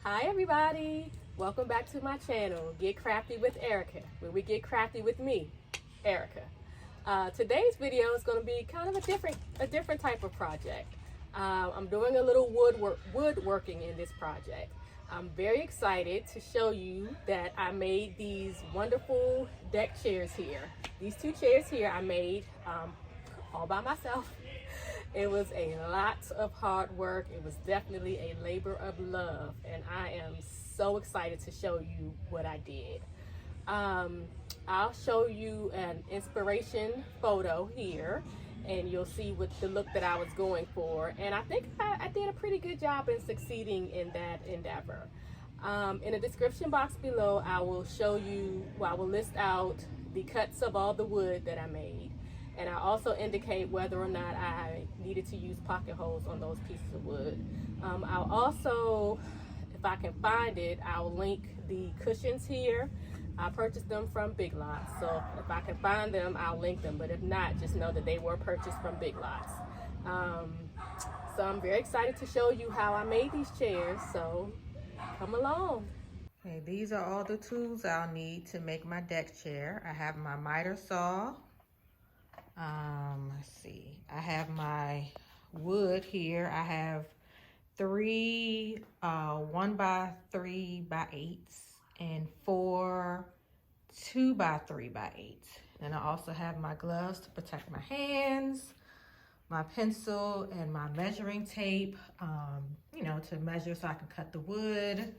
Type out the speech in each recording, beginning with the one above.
Hi everybody, welcome back to my channel, Get Crafty with Erica, where we get crafty with me, Erica. Today's video is going to be kind of a different type of project. I'm doing a little woodworking in this project. I'm very excited to show you that I made these wonderful deck chairs here. These two chairs here I made all by myself. It was a lot of hard work. It was definitely a labor of love, and I am so excited to show you what I did. I'll show you an inspiration photo here, and you'll see what the look that I was going for. And I think I did a pretty good job in succeeding in that endeavor. In the description box below, I will list out the cuts of all the wood that I made. And I also indicate whether or not I needed to use pocket holes on those pieces of wood. I'll also, if I can find it, I'll link the cushions here. I purchased them from Big Lots, so if I can find them, I'll link them. But if not, just know that they were purchased from Big Lots. So I'm very excited to show you how I made these chairs, so come along. Okay, these are all the tools I'll need to make my deck chair. I have my miter saw. Let's see, I have my wood here. I have three 1x3x8s and 4 2x3x8s. And I also have my gloves to protect my hands, my pencil, and my measuring tape, to measure so I can cut the wood.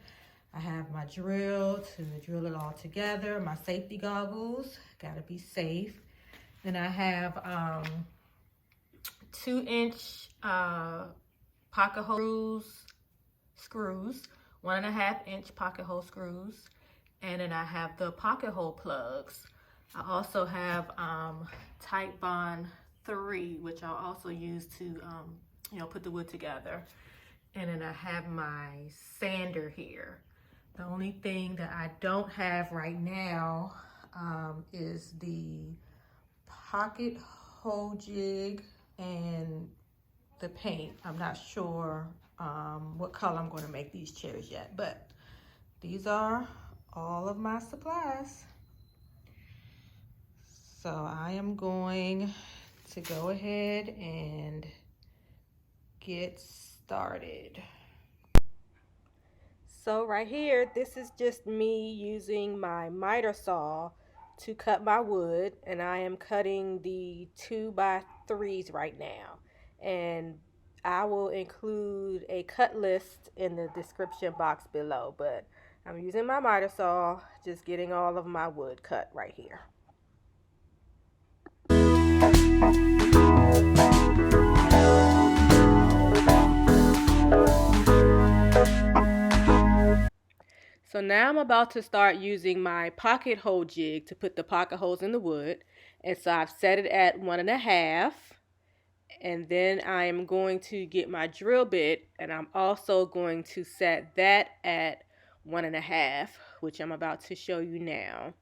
I have my drill to drill it all together, my safety goggles, gotta be safe. Then I have 2-inch pocket hole screws, 1.5-inch pocket hole screws, and then I have the pocket hole plugs. I also have Titebond 3, which I'll also use to put the wood together. And then I have my sander here. The only thing that I don't have right now is the Pockethole Jig and the paint. I'm not sure what color I'm going to make these chairs yet, but these are all of my supplies. So I am going to go ahead and get started. So right here, this is just me using my miter saw to cut my wood, and I am cutting the 2x3s right now, and I will include a cut list in the description box below, but I'm using my miter saw, just getting all of my wood cut right here. So now I'm about to start using my pocket hole jig to put the pocket holes in the wood. And so I've set it at 1.5. And then I am going to get my drill bit, and I'm also going to set that at 1.5, which I'm about to show you now.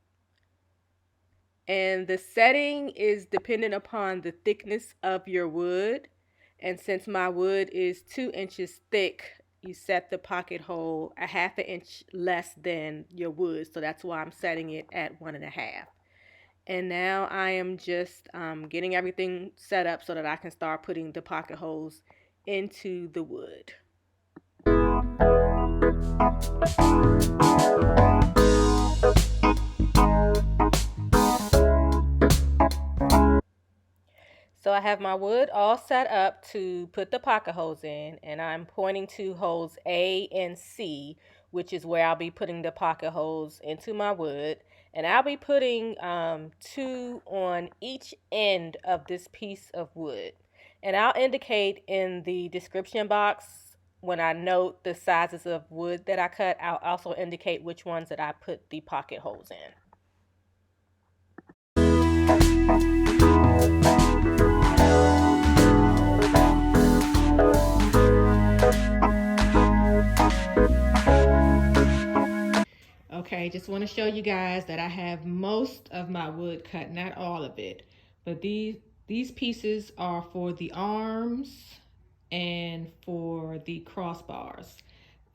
And the setting is dependent upon the thickness of your wood. And since my wood is 2 inches thick, you set the pocket hole 1/2 inch less than your wood. So that's why I'm setting it at 1.5. And now I am just getting everything set up so that I can start putting the pocket holes into the wood. So I have my wood all set up to put the pocket holes in, and I'm pointing to holes A and C, which is where I'll be putting the pocket holes into my wood. And I'll be putting 2 on each end of this piece of wood. And I'll indicate in the description box when I note the sizes of wood that I cut. I'll also indicate which ones that I put the pocket holes in. Okay, just want to show you guys that I have most of my wood cut, not all of it. But these pieces are for the arms and for the crossbars.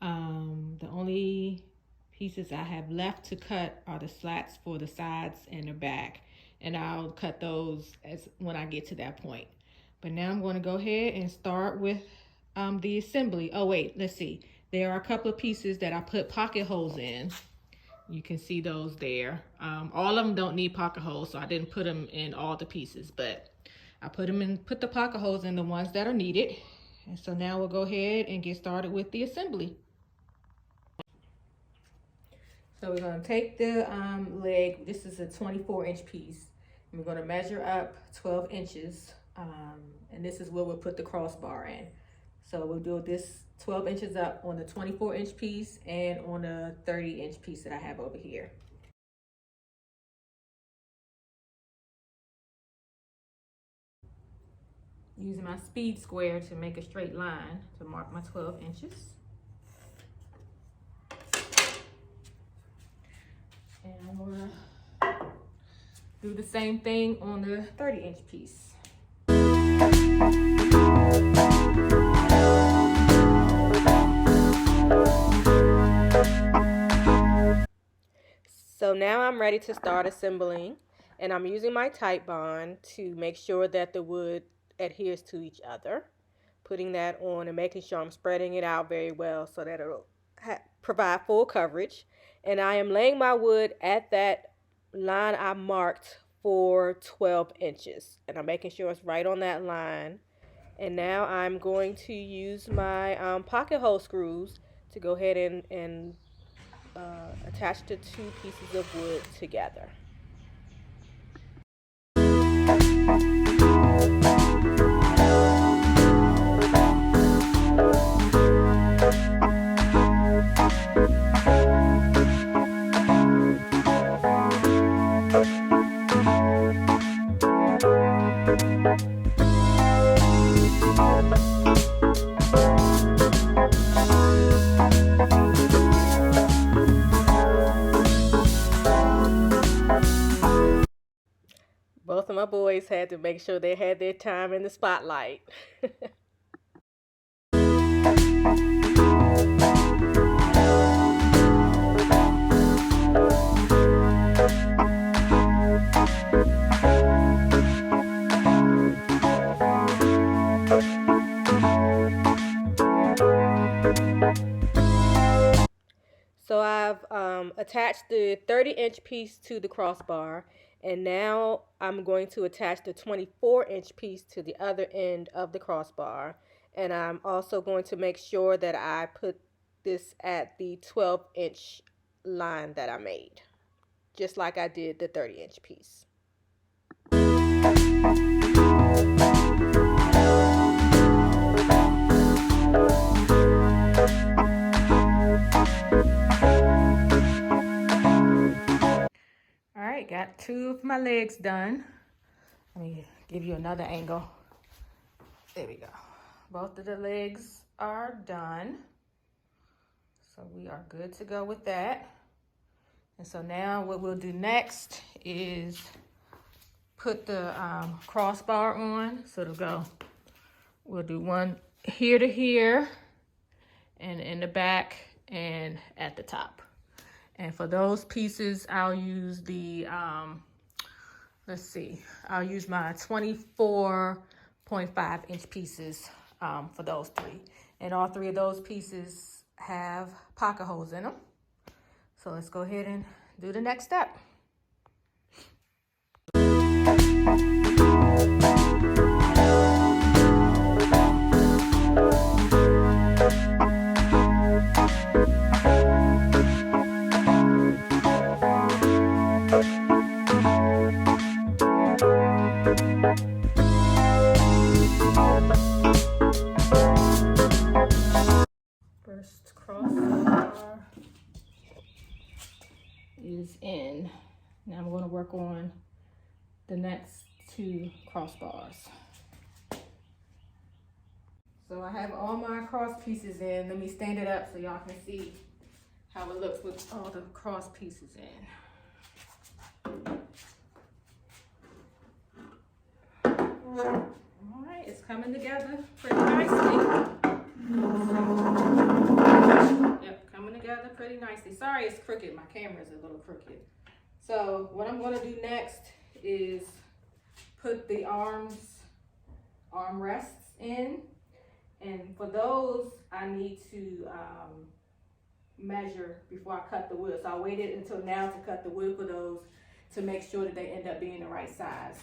The only pieces I have left to cut are the slats for the sides and the back, and I'll cut those when I get to that point. But now I'm going to go ahead and start with the assembly. Oh wait, let's see. There are a couple of pieces that I put pocket holes in. You can see those there. All of them don't need pocket holes, so I didn't put them in all the pieces, but I put the pocket holes in the ones that are needed. And so now we'll go ahead and get started with the assembly. So we're going to take the leg. This is a 24-inch piece. And we're going to measure up 12 inches. And this is where we'll put the crossbar in. So we'll do this 12 inches up on the 24-inch piece and on the 30-inch piece that I have over here. Using my speed square to make a straight line to mark my 12 inches. And I'm gonna do the same thing on the 30-inch piece. So now I'm ready to start assembling, and I'm using my Titebond to make sure that the wood adheres to each other. Putting that on and making sure I'm spreading it out very well so that it'll provide full coverage. And I am laying my wood at that line I marked for 12 inches. And I'm making sure it's right on that line. And now I'm going to use my pocket hole screws to go ahead and attach the two pieces of wood together. Both of my boys had to make sure they had their time in the spotlight. So I've attached the 30-inch piece to the crossbar, and now I'm going to attach the 24-inch piece to the other end of the crossbar. And I'm also going to make sure that I put this at the 12-inch line that I made, just like I did the 30-inch piece. Alright, got two of my legs done. Let me give you another angle. There we go. Both of the legs are done. So we are good to go with that. And so now what we'll do next is put the crossbar on. So it'll go, we'll do one here to here, and in the back and at the top. And for those pieces, I'll use the, I'll use my 24.5-inch pieces for those three. And all three of those pieces have pocket holes in them. So let's go ahead and do the next step. First crossbar is in. Now I'm going to work on the next two crossbars. So I have all my cross pieces in. Let me stand it up so y'all can see how it looks with all the cross pieces in. All right, it's coming together pretty nicely. up pretty nicely. Sorry it's crooked, my camera is a little crooked. So what I'm gonna do next is put the armrests in. And for those, I need to measure before I cut the wood. So I waited until now to cut the wood for those to make sure that they end up being the right size.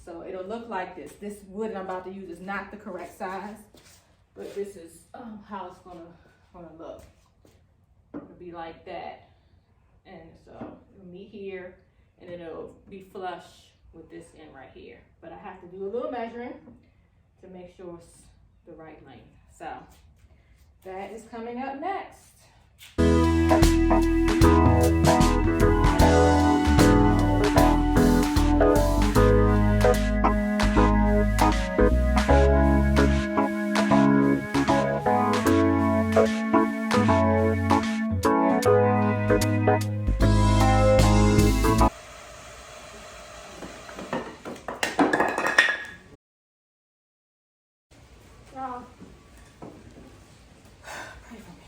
So it'll look like this. This wood I'm about to use is not the correct size, but this is how it's gonna look. It'll be like that. And so it'll meet here, and then it'll be flush with this end right here. But I have to do a little measuring to make sure it's the right length. So that is coming up next. Pray for me.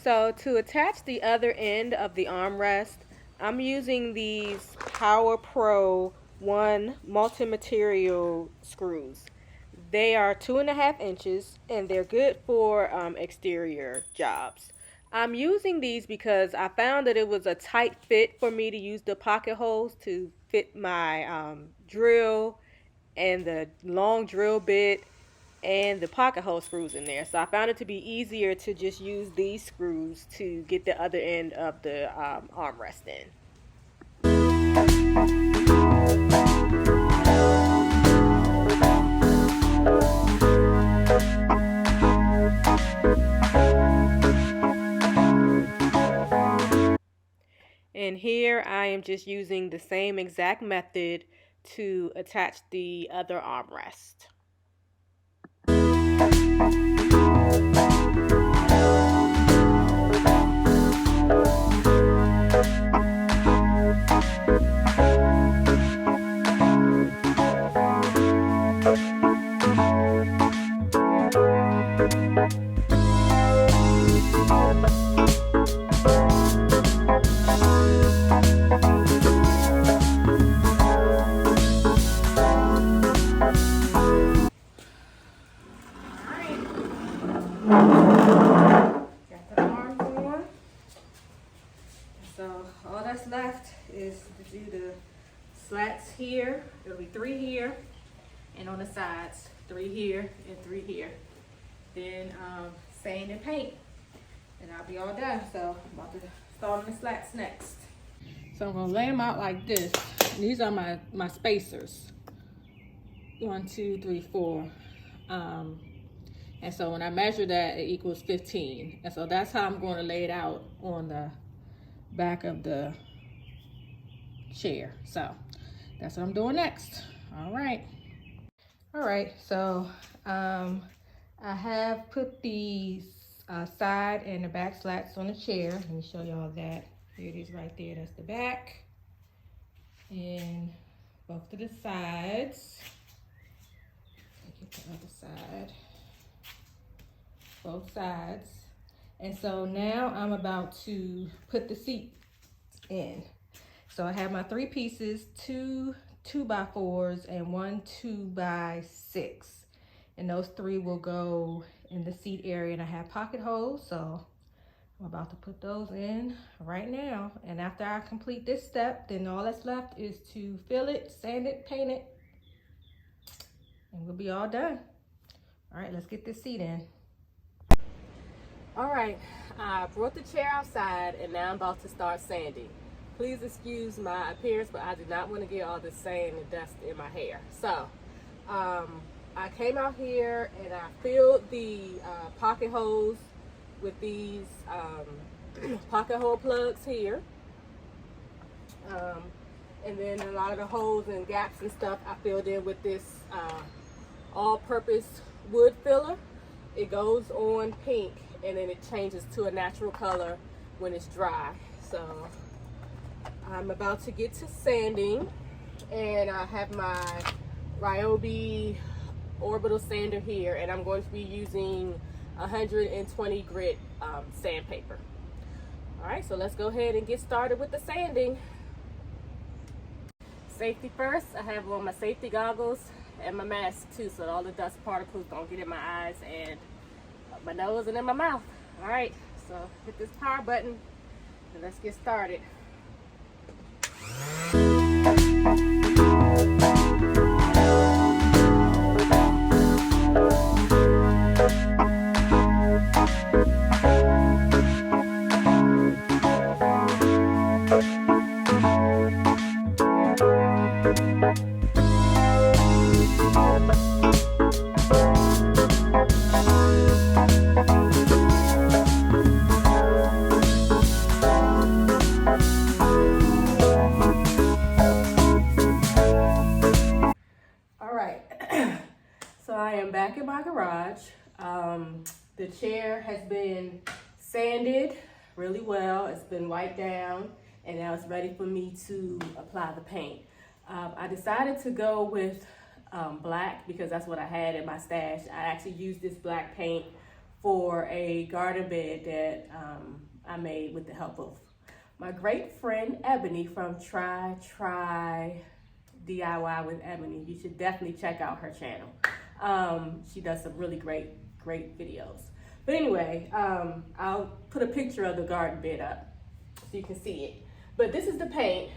So to attach the other end of the armrest, I'm using these PowerPro One multi-material screws. They are 2.5 inches and they're good for exterior jobs. I'm using these because I found that it was a tight fit for me to use the pocket holes to fit my drill and the long drill bit and the pocket hole screws in there. So I found it to be easier to just use these screws to get the other end of the armrest in. And here I am just using the same exact method to attach the other armrest. Got the arms on. So all that's left is to do the slats here. There'll be 3 here, and on the sides, 3 here and 3 here. Then sand and paint, and I'll be all done. So I'm about to start on the slats next. So I'm gonna lay them out like this. These are my spacers. 1, 2, 3, 4. And so when I measure that, it equals 15. And so that's how I'm going to lay it out on the back of the chair. So that's what I'm doing next. All right. All right, so I have put these side and the back slats on the chair. Let me show y'all that. Here it is right there. That's the back. And both of the sides. Get the other side. Both sides. And so now I'm about to put the seat in. So I have my 3 pieces, 2 2x4s and 1 2x6. And those 3 will go in the seat area, and I have pocket holes. So I'm about to put those in right now. And after I complete this step, then all that's left is to fill it, sand it, paint it, and we'll be all done. All right, let's get this seat in. All right, I brought the chair outside, and now I'm about to start sanding. please excuse my appearance, but I did not want to get all the sand and dust in my hair. So I came out here and I filled the pocket holes with these pocket hole plugs here. And then a lot of the holes and gaps and stuff I filled in with this all-purpose wood filler. It goes on pink and then it changes to a natural color when it's dry. So I'm about to get to sanding, and I have my Ryobi orbital sander here, and I'm going to be using 120 grit sandpaper. All right, so let's go ahead and get started with the sanding. Safety first, I have on my safety goggles and my mask too, so all the dust particles don't get in my eyes and up my nose and in my mouth. All right, so hit this power button and let's get started. So I am back in my garage. The chair has been sanded really well. It's been wiped down, and now it's ready for me to apply the paint. I decided to go with black because that's what I had in my stash. I actually used this black paint for a garden bed that I made with the help of my great friend Ebony from Try DIY with Ebony. You should definitely check out her channel. She does some really great videos. But anyway, I'll put a picture of the garden bed up so you can see it. But this is the paint.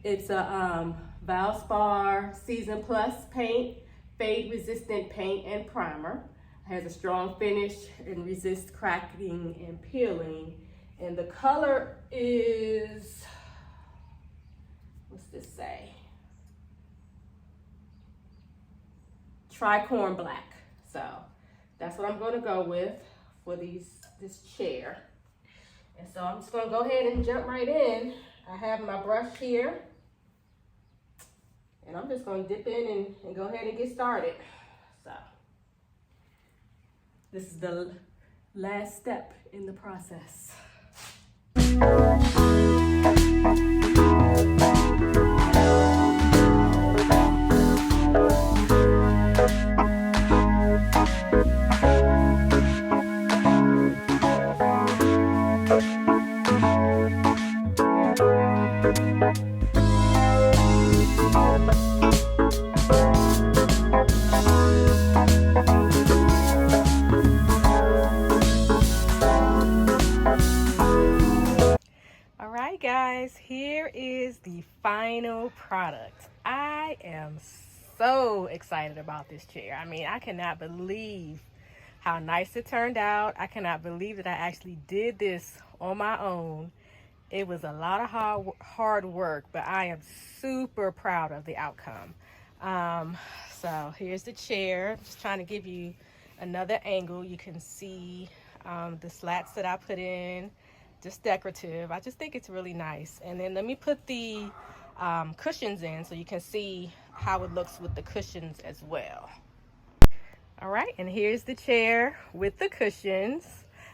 It's a Valspar Season Plus paint, fade resistant paint and primer. It has a strong finish and resists cracking and peeling. And the color is, what's this say? Tricorn black. So that's what I'm going to go with for this chair. And so I'm just going to go ahead and jump right in. I have my brush here, and I'm just going to dip in and go ahead and get started. So this is the last step in the process. Guys, here is the final product. I am so excited about this chair. I mean, I cannot believe how nice it turned out. I cannot believe that I actually did this on my own. It was a lot of hard work, but I am super proud of the outcome. So here's the chair. Just trying to give you another angle. You can see the slats that I put in. Just decorative. I just think it's really nice. And then let me put the cushions in so you can see how it looks with the cushions as well. All right, and here's the chair with the cushions.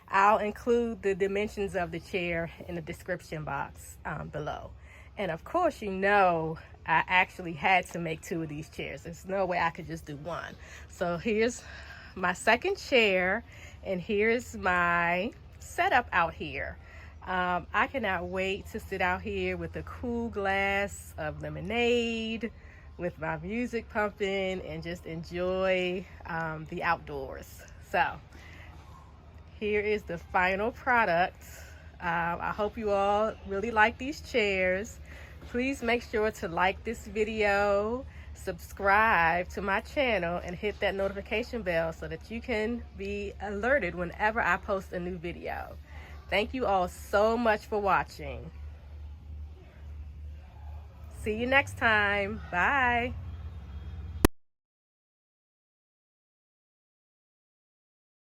I'll include the dimensions of the chair in the description box below. And of course, you know, I actually had to make 2 of these chairs. There's no way I could just do one. So here's my second chair, and here's my setup out here. I cannot wait to sit out here with a cool glass of lemonade, with my music pumping, and just enjoy the outdoors. So here is the final product. I hope you all really like these chairs. Please make sure to like this video, subscribe to my channel, and hit that notification bell so that you can be alerted whenever I post a new video. Thank you all so much for watching. See you next time. Bye.